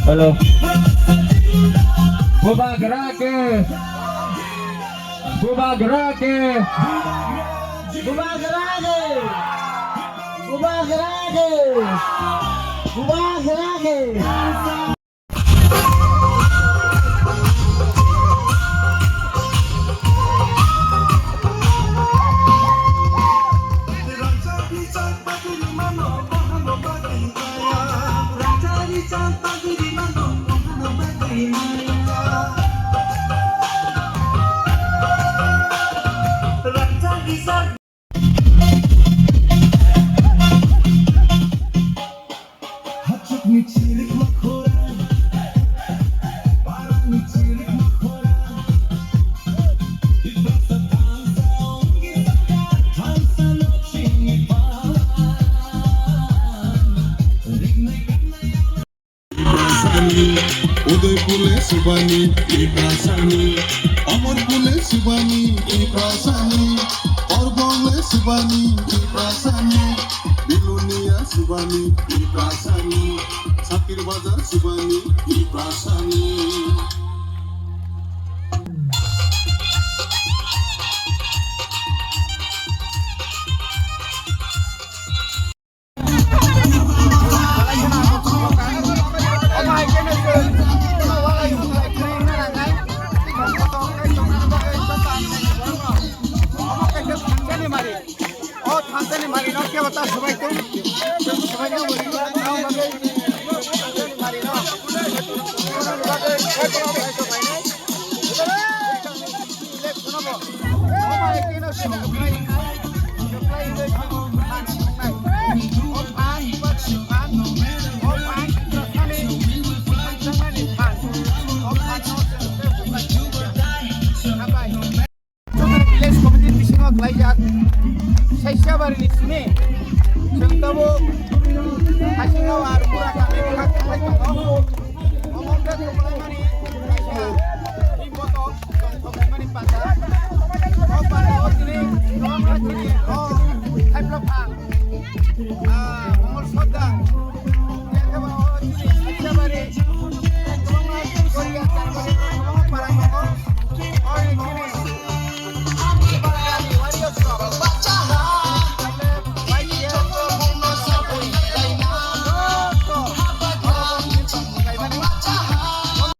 Halo. Buba gerake. Buba gerake. Buba gerake. Buba gerake. Buba gerake. উদয় ফুলে সুবানি এই প্রাসানি অমর ফুলে সুবানি এই প্রাসানি অর্বলে সুবানি এই প্রাসানি বিলুনিয়া সুবানি এই প্রাসানি ছাতির বাজার সুবানি এই প্রাসানি Saya sabar di sini.